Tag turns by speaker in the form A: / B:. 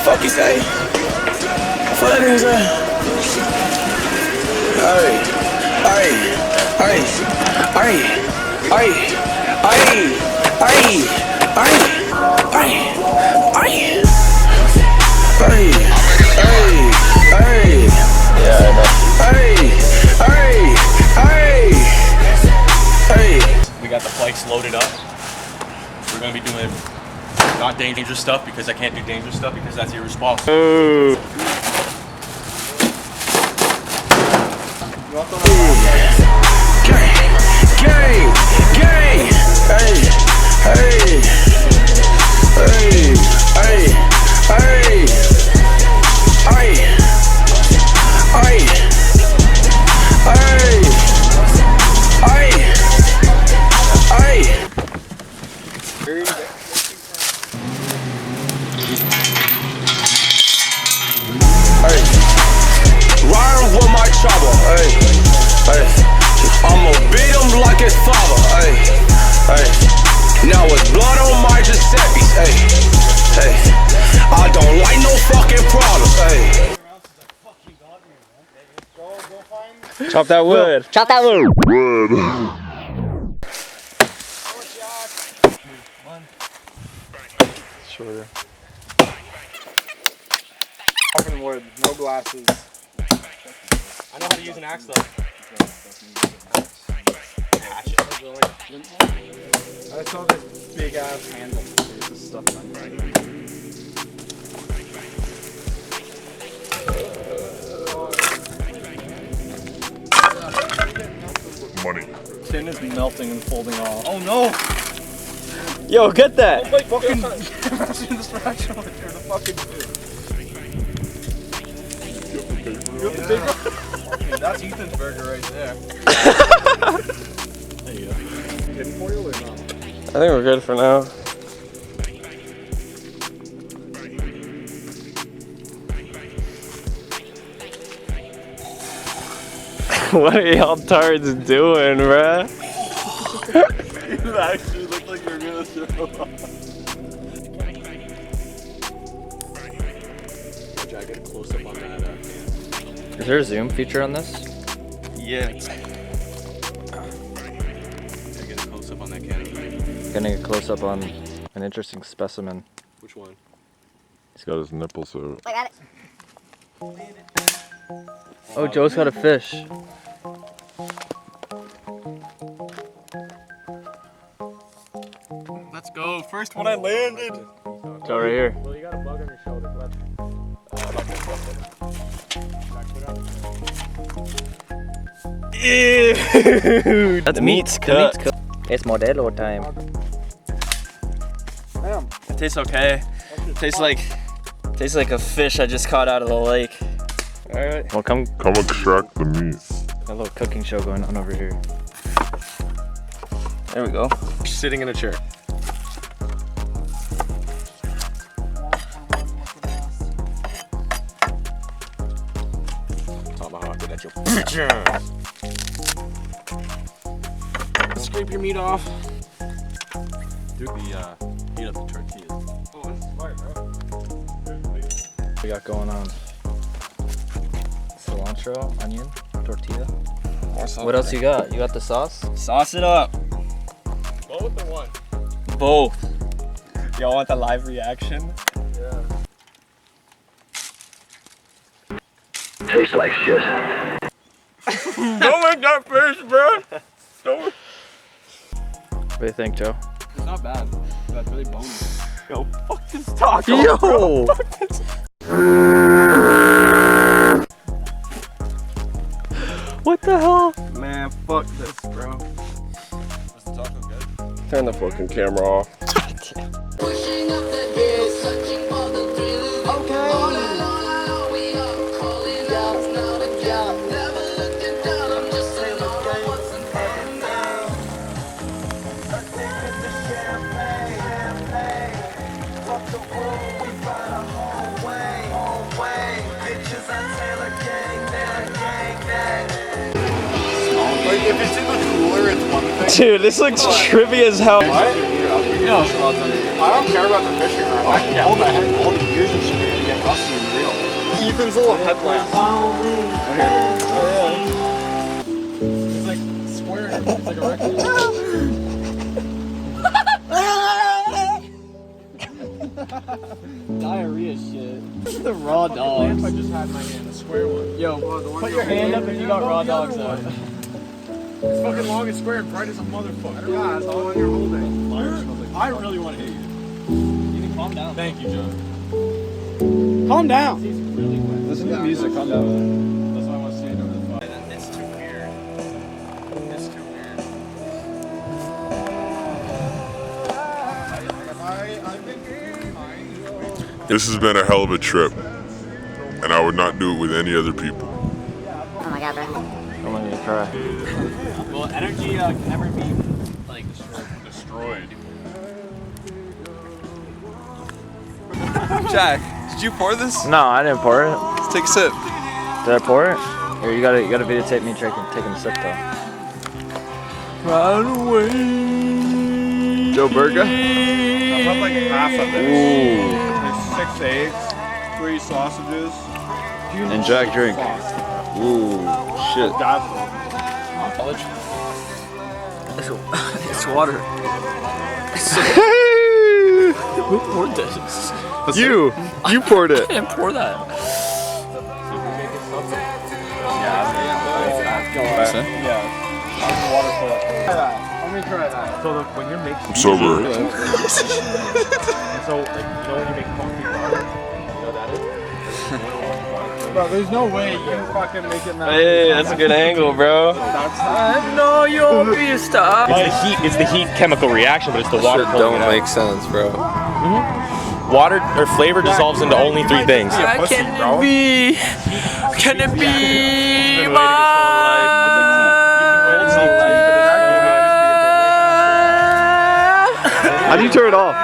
A: Fuck you say? Fuck that nigga say? Hey, hey, hey, hey, hey, hey, hey, hey, yeah, I know. Hey.
B: We got the flakes loaded up. We're gonna be doing not dangerous stuff because I can't do dangerous stuff because that's irresponsible.
A: Ooh. Gang, gang, hey, hey, hey, hey, hey, hey, hey, hey, hey. Hey, riding with my chopper, hey, hey, I'ma beat him like his father, hey, hey, now it's blood on my Giuseppe's, hey, hey, I don't like no fucking problems, hey.
C: Chop that wood.
D: Chop that wood.
C: Shorter. Fucking wood, no glasses.
B: I know how to use an axe though.
C: I saw this big ass handle. There's this stuff on it.
E: Money.
C: Tin is melting and folding off. Oh no!
D: Yo, get that.
C: Oh my fucking imagine this reaction with the fucking you have the big one? Okay, that's Ethan's burger right there. There you go. Tin foil or not?
D: I think we're good for now. What are y'all tards doing, bruh?
C: You actually look like you're gonna throw up.
B: I get a close up on that.
D: Is there a zoom feature on this?
B: Yeah. I get a close up on that can.
D: Getting a close up on an interesting specimen.
B: Which one?
E: He's got his nipples out.
F: I got it.
D: Oh, Joe's got a fish.
B: Let's go. First one I landed.
D: Joe, right here.
C: Well, you got a bug on your shoulder. Left.
D: Ew! The meat's cooked. It's Modelo time.
C: Damn.
D: It tastes okay. Tastes like a fish I just caught out of the lake. Alright. Well, come
E: extract the meat.
D: a little cooking show going on over here. There we go.
B: Sitting in a chair. Tomahawk it at your picture. Scrape your meat off. Do the heat up the tortillas. Oh, this is smart, bro.
D: What we got going on? Cilantro, onion, tortilla. What else you got? You got the sauce? Sauce it up.
B: Both or one?
D: Both. Y'all want the live reaction?
C: Yeah.
A: Tastes like shit.
B: Don't make that face, bro. Don't.
D: What do you think, Joe?
C: It's not bad. That's really bony.
B: Yo, fuck this taco.
D: Yo! What the hell?
B: Man, fuck this, bro. Was the taco good?
E: Turn the fucking camera off.
C: Like, if it's in the cooler, it's one thing.
D: Dude, this looks trippy as hell.
C: What? No. don't care about the fishing rod. All the years you should to get rusty and real.
D: Ethan's little headlamp.
C: It's like square. It's like a rectangle.
D: Diarrhea shit. The raw dogs.
C: I just had in my hand, the square one.
D: Yo, put your hand up if you got raw dogs out.
C: It's fucking long and square and bright as a motherfucker. Yeah, that's all you're holding. I really want to hit you.
D: You can calm down.
C: Thank you, John.
D: Calm down.
C: Listen to the music, calm down. That's why I want to stand over the fire.
D: It's too weird. It's too weird.
E: This has been a hell of a trip, and I would not do it with any other people.
F: Oh my god, bro.
D: I'm gonna cry. Well, energy can never be like
C: Destroyed.
G: Jack, did you pour this?
D: No, I didn't pour it.
G: Let's take a sip.
D: Did I pour it? Or you gotta videotape me taking a sip though. Run away.
G: Joe Burger.
C: I want like half of it.
G: Ooh.
C: There's 6 eggs, 3 sausages.
G: And Jack drink. Ooh, shit.
D: It's water. Who poured this?
G: You poured it.
D: I didn't pour that.
C: Let me try that.
B: So when you're making,
E: I'm sober.
B: so like you know when you make concrete water, you know that is.
C: Bro, there's no way you can fucking make it now.
D: Hey, that's a good angle, bro. I know you'll be a star.
B: It's the heat chemical reaction, but it's the water.
G: Shit don't make sense, bro.
B: Water or flavor dissolves into only 3 things.
D: Can it be my...
G: How do you turn it off?